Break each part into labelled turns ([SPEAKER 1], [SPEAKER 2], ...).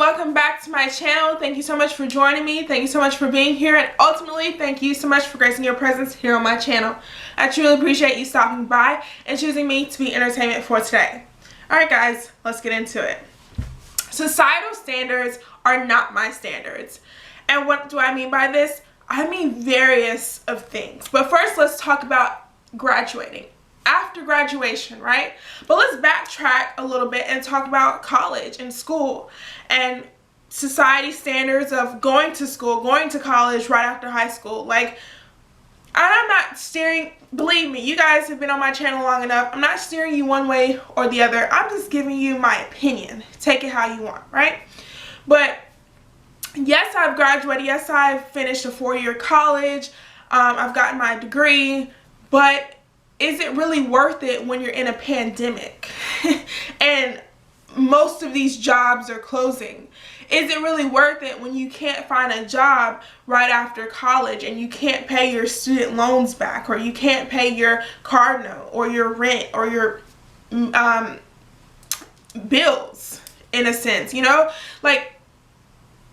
[SPEAKER 1] welcome back to my channel. Thank you so much for joining me. Thank you so much for being here, and ultimately thank you so much for gracing your presence here on my channel. I truly appreciate you stopping by and choosing me to be entertainment for today. Alright guys, let's get into it. Societal standards are not my standards. And what do I mean by this? I mean various of things. But first, let's talk about graduating. After graduation, right? But let's backtrack a little bit and talk about college and school and society standards of going to school, going to college right after high school. Like, I'm not steering, believe me, you guys have been on my channel long enough. I'm not steering you one way or the other. I'm just giving you my opinion. Take it how you want, right? But yes, I've graduated. Yes, I've finished a 4-year college. I've gotten my degree, but is it really worth it when you're in a pandemic and most of these jobs are closing? Is it really worth it when you can't find a job right after college and you can't pay your student loans back, or you can't pay your car note or your rent or your bills, in a sense, you know? Like,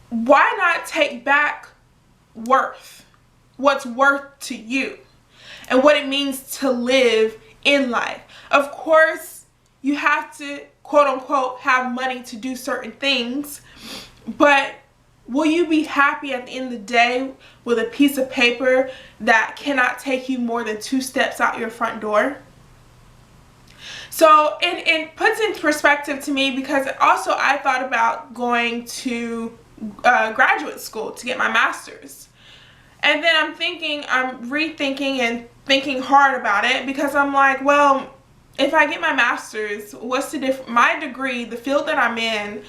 [SPEAKER 1] why not take back worth, what's worth to you, and what it means to live in life? Of course, you have to, quote unquote, have money to do certain things, but will you be happy at the end of the day with a piece of paper that cannot take you more than 2 steps out your front door? So it puts into perspective to me, because also I thought about going to graduate school to get my master's. And then I'm rethinking and thinking hard about it, because I'm like, well, if I get my master's, what's the difference? My degree, the field that I'm in,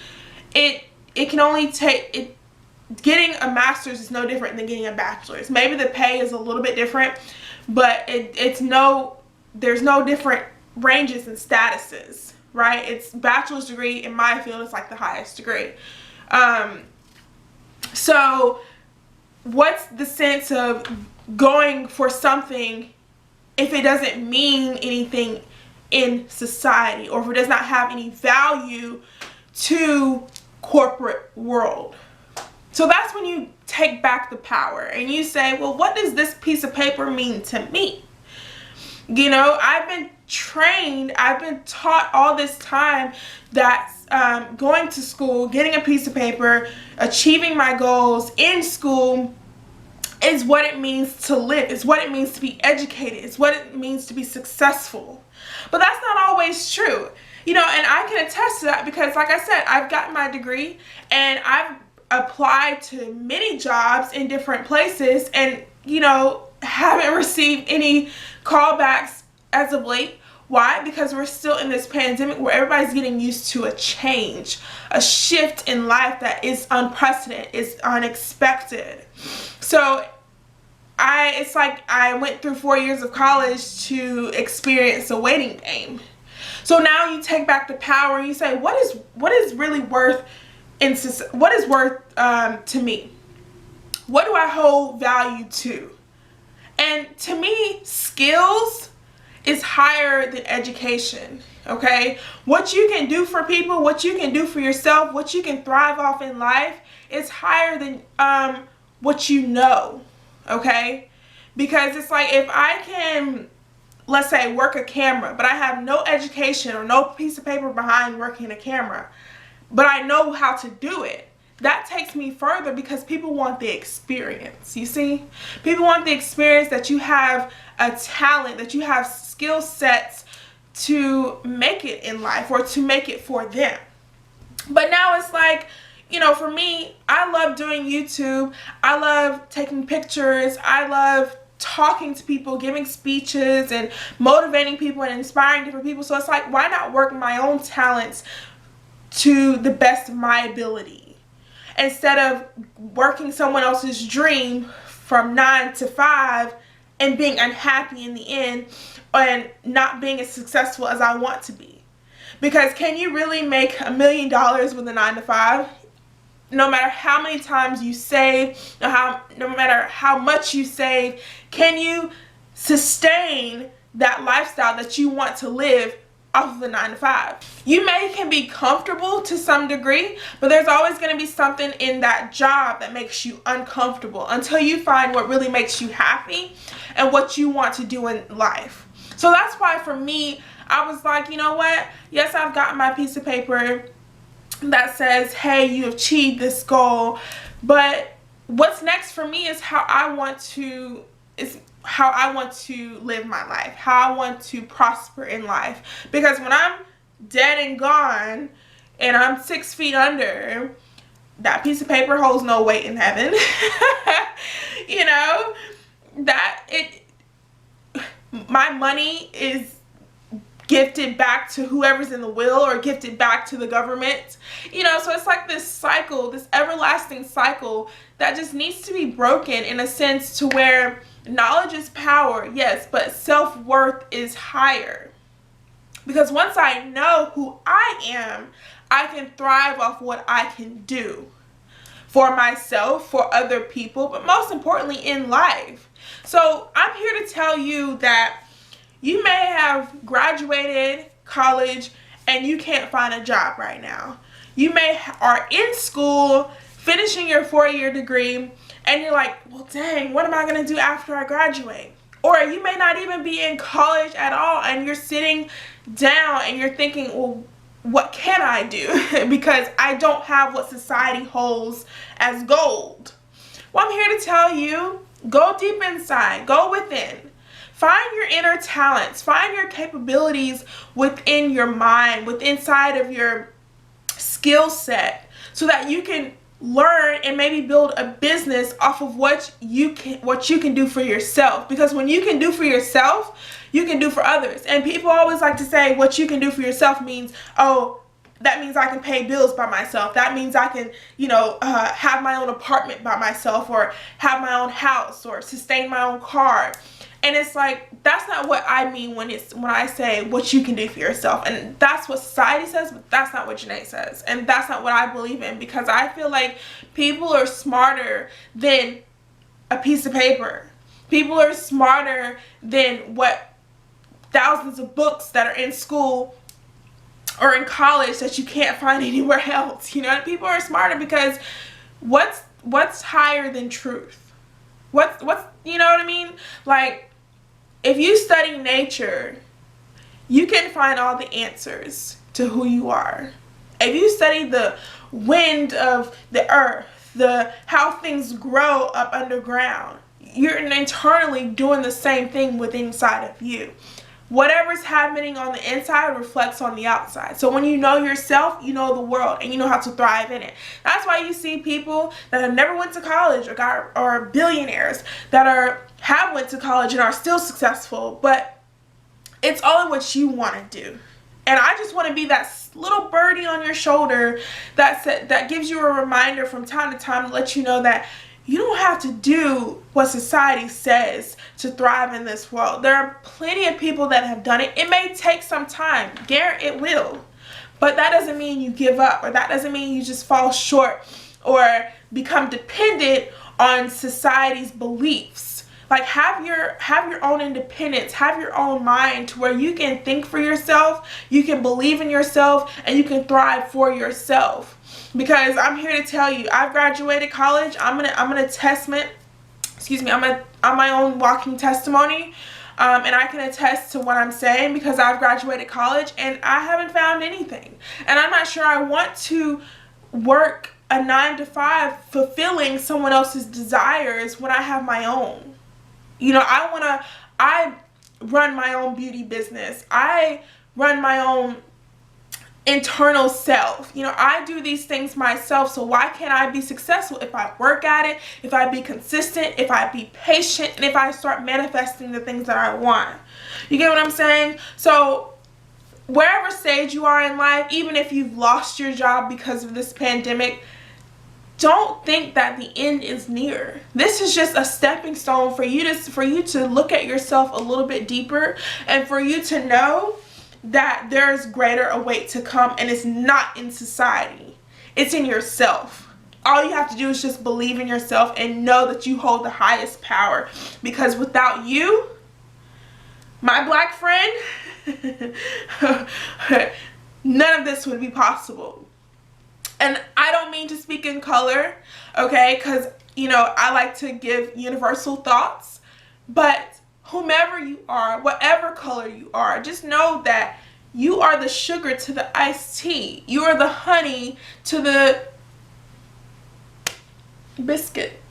[SPEAKER 1] it can only take, getting a master's is no different than getting a bachelor's. Maybe the pay is a little bit different, but there's no different ranges and statuses, right? It's bachelor's degree in my field is like the highest degree. So what's the sense of going for something if it doesn't mean anything in society, or if it does not have any value to corporate world? So that's when you take back the power and you say, well, what does this piece of paper mean to me? You know, I've been trained, I've been taught all this time that going to school, getting a piece of paper, achieving my goals in school is what it means to live. It's what it means to be educated. It's what it means to be successful. But that's not always true. You know, and I can attest to that, because like I said, I've gotten my degree and I've applied to many jobs in different places, and, you know, haven't received any callbacks as of late. Why? Because we're still in this pandemic where everybody's getting used to a change, a shift in life that is unprecedented, is unexpected. So it's like I went through 4 years of college to experience a waiting game. So now you take back the power and you say, what is really worth to me? What do I hold value to? And to me, skills is higher than education, okay? What you can do for people, what you can do for yourself, what you can thrive off in life is higher than what you know, okay? Because it's like, if I can, let's say, work a camera, but I have no education or no piece of paper behind working a camera, but I know how to do it, that takes me further, because people want the experience, you see? People want the experience that you have a talent, that you have skill sets to make it in life, or to make it for them. But now it's like, you know, for me, I love doing YouTube. I love taking pictures. I love talking to people, giving speeches and motivating people and inspiring different people. So it's like, why not work my own talents to the best of my ability, instead of working someone else's dream from 9 to 5 and being unhappy in the end and not being as successful as I want to be? Because can you really make $1 million with a 9 to 5? No matter how many times you save, no matter how much you save, can you sustain that lifestyle that you want to live off of the 9 to 5. You can be comfortable to some degree, but there's always going to be something in that job that makes you uncomfortable until you find what really makes you happy and what you want to do in life. So that's why for me, I was like, you know what? Yes, I've got my piece of paper that says, hey, you achieved this goal, but what's next for me is how I want to live my life, how I want to prosper in life. Because when I'm dead and gone and I'm 6 feet under, that piece of paper holds no weight in heaven. You know, my money is gifted back to whoever's in the will or gifted back to the government. You know, so it's like this cycle, this everlasting cycle that just needs to be broken in a sense to where knowledge is power, yes, but self-worth is higher. Because once I know who I am, I can thrive off what I can do for myself, for other people, but most importantly in life. So I'm here to tell you that you may have graduated college and you can't find a job right now. You are in school, finishing your 4-year degree, and you're like, well, dang, what am I going to do after I graduate? Or you may not even be in college at all, and you're sitting down and you're thinking, well, what can I do? Because I don't have what society holds as gold. Well, I'm here to tell you, go deep inside, go within. Find your inner talents, find your capabilities within your mind, inside of your skill set, so that you can learn and maybe build a business off of what you can do for yourself. Because when you can do for yourself, you can do for others. And people always like to say what you can do for yourself means, oh, that means I can pay bills by myself. That means I can, have my own apartment by myself, or have my own house, or sustain my own car. And it's like, that's not what I mean when I say what you can do for yourself. And that's what society says, but that's not what Janae says. And that's not what I believe in, because I feel like people are smarter than a piece of paper. People are smarter than what thousands of books that are in school or in college that you can't find anywhere else. You know, people are smarter because what's higher than truth? What's you know what I mean? Like, if you study nature, you can find all the answers to who you are. If you study the wind of the earth, how things grow up underground, you're internally doing the same thing within inside of you. Whatever's happening on the inside reflects on the outside. So when you know yourself, you know the world, and you know how to thrive in it. That's why you see people that have never went to college or billionaires that have went to college and are still successful, but it's all in what you want to do. And I just want to be that little birdie on your shoulder that gives you a reminder from time to time to let you know that you don't have to do what society says to thrive in this world. There are plenty of people that have done it. It may take some time. It will. But that doesn't mean you give up, or that doesn't mean you just fall short or become dependent on society's beliefs. Like, have your own independence, have your own mind to where you can think for yourself, you can believe in yourself, and you can thrive for yourself. Because I'm here to tell you, I've graduated college. I'm my own walking testimony, and I can attest to what I'm saying because I've graduated college and I haven't found anything. And I'm not sure I want to work a 9 to 5 fulfilling someone else's desires when I have my own. You know, I run my own beauty business. I run my own internal self. You know, I do these things myself, so why can't I be successful if I work at it, if I be consistent, if I be patient, and if I start manifesting the things that I want? You get what I'm saying? So wherever stage you are in life, even if you've lost your job because of this pandemic, don't think that the end is near. This is just a stepping stone for you to look at yourself a little bit deeper, and for you to know that there's greater await to come, and it's not in society. It's in yourself. All you have to do is just believe in yourself and know that you hold the highest power, because without you, My black friend, none of this would be possible. And I don't mean to speak in color, okay, because, you know, I like to give universal thoughts. But whomever you are, whatever color you are, just know that you are the sugar to the iced tea. You are the honey to the biscuit.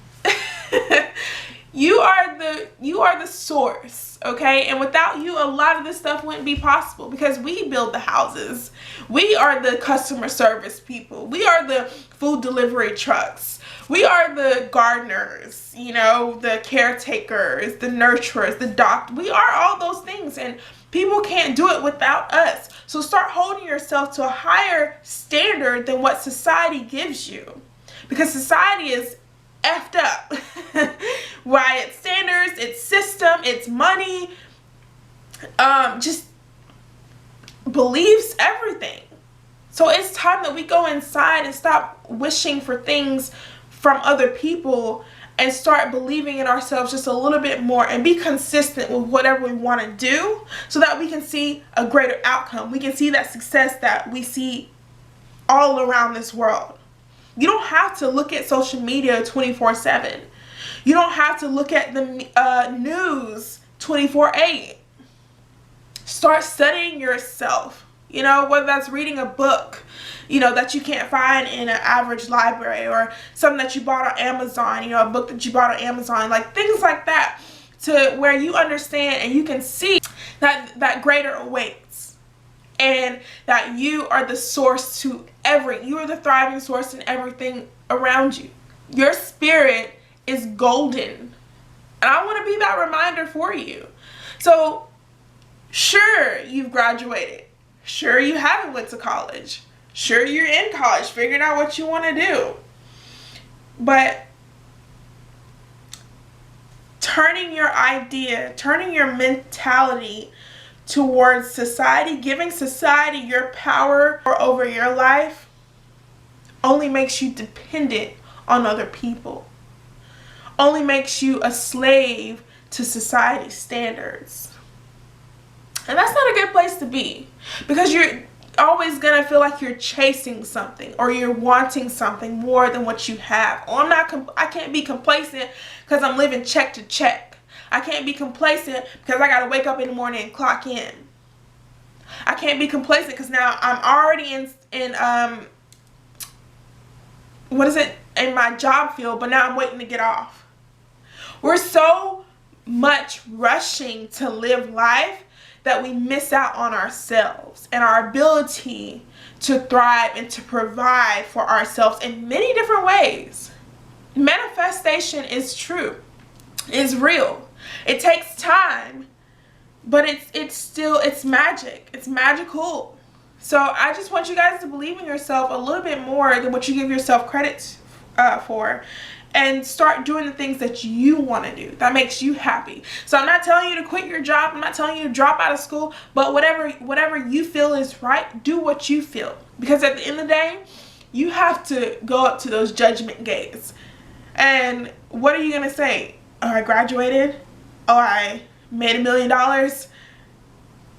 [SPEAKER 1] You are the source, okay? And without you, a lot of this stuff wouldn't be possible, because we build the houses. We are the customer service people. We are the food delivery trucks. We are the gardeners, you know, the caretakers, the nurturers, the doctor. We are all those things, and people can't do it without us. So start holding yourself to a higher standard than what society gives you, because society is effed up by its standards, its system, its money, just believes everything. So it's time that we go inside and stop wishing for things from other people and start believing in ourselves just a little bit more, and be consistent with whatever we want to do, so that we can see a greater outcome. We can see that success that we see all around this world. You don't have to look at social media 24/7. You don't have to look at the news 24/8. Start studying yourself. You know, whether that's reading a book, you know, that you can't find in an average library, or something that you bought on Amazon, you know, a book that you bought on Amazon, like things like that, to where you understand and you can see that greater awaits, and that you are the source to you are the thriving source in everything around you. Your spirit is golden, and I want to be that reminder for you. So sure, you've graduated. Sure, you haven't went to college. Sure, you're in college figuring out what you want to do. But turning your mentality towards society, giving society your power over your life, only makes you dependent on other people. Only makes you a slave to society's standards. And that's not a good place to be, because you're always going to feel like you're chasing something, or you're wanting something more than what you have. Oh, I can't be complacent because I'm living check to check. I can't be complacent because I got to wake up in the morning and clock in. I can't be complacent because now I'm already in my job field, but now I'm waiting to get off. We're so much rushing to live life that we miss out on ourselves and our ability to thrive and to provide for ourselves in many different ways. Manifestation is true, is real. It takes time, but it's magic. It's magical. So I just want you guys to believe in yourself a little bit more than what you give yourself credit for, and start doing the things that you want to do that makes you happy. So I'm not telling you to quit your job. I'm not telling you to drop out of school, but whatever you feel is right, do what you feel, because at the end of the day, you have to go up to those judgment gates. And what are you going to say? Oh, I graduated? Oh, I made $1 million?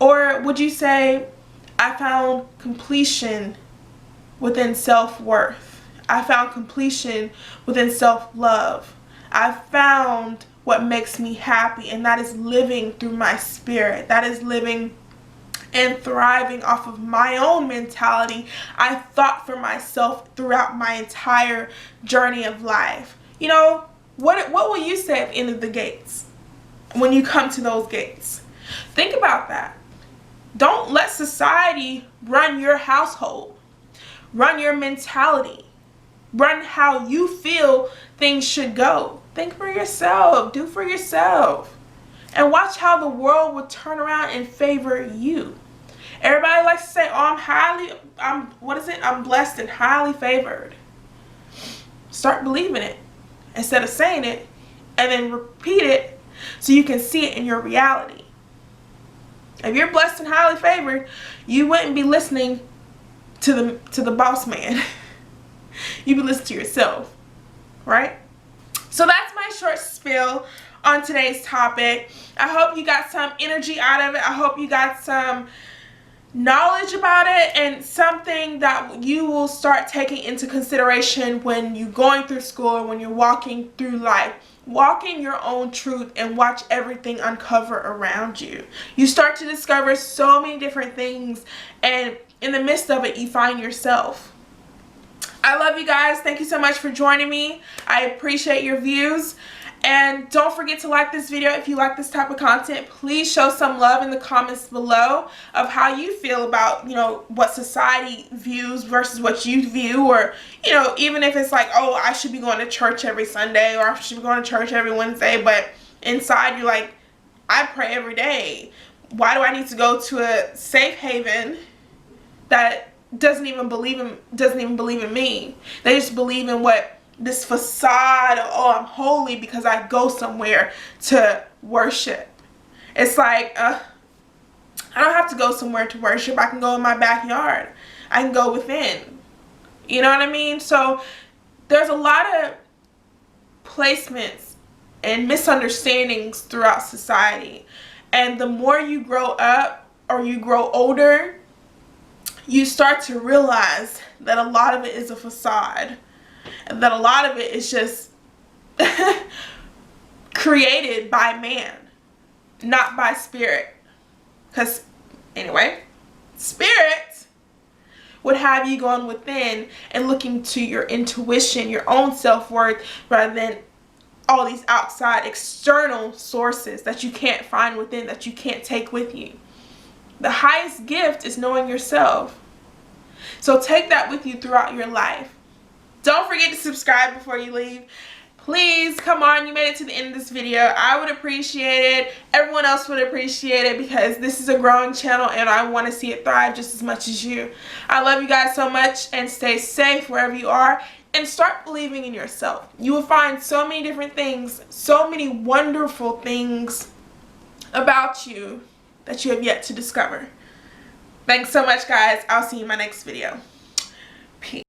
[SPEAKER 1] Or would you say, I found completion within self-worth? I found completion within self-love. I found what makes me happy, and that is living through my spirit. That is living and thriving off of my own mentality I thought for myself throughout my entire journey of life. You know, what will you say at the end of the gates when you come to those gates? Think about that. Don't let society run your household, run your mentality, run how you feel things should go. Think for yourself. Do for yourself. And watch how the world will turn around and favor you. Everybody likes to say, oh, I'm blessed and highly favored. Start believing it instead of saying it, and then repeat it so you can see it in your reality. If you're blessed and highly favored, you wouldn't be listening to the boss man. You be listening to yourself, right? So that's my short spiel on today's topic. I hope you got some energy out of it. I hope you got some knowledge about it and something that you will start taking into consideration when you're going through school or when you're walking through life. Walk in your own truth and watch everything uncover around you. You start to discover so many different things, and in the midst of it, you find yourself. I love you guys. Thank you so much for joining me. I appreciate your views. And don't forget to like this video if you like this type of content. Please show some love in the comments below of how you feel about, what society views versus what you view. Or, even if it's like, oh, I should be going to church every Sunday, or I should be going to church every Wednesday. But inside you're like, I pray every day. Why do I need to go to a safe haven that doesn't even believe in me? They just believe in this facade of, oh, I'm holy because I go somewhere to worship. It's like, I don't have to go somewhere to worship. I can go in my backyard. I can go within. You know what I mean? So there's a lot of placements and misunderstandings throughout society. And the more you grow up or you grow older, you start to realize that a lot of it is a facade. And that a lot of it is just created by man, not by spirit. Because, anyway, spirit would have you going within and looking to your intuition, your own self-worth, rather than all these outside external sources that you can't find within, that you can't take with you. The highest gift is knowing yourself. So take that with you throughout your life. Don't forget to subscribe before you leave. Please, come on, you made it to the end of this video. I would appreciate it. Everyone else would appreciate it, because this is a growing channel and I want to see it thrive just as much as you. I love you guys so much, and stay safe wherever you are, and start believing in yourself. You will find so many different things, so many wonderful things about you that you have yet to discover. Thanks so much, guys. I'll see you in my next video. Peace.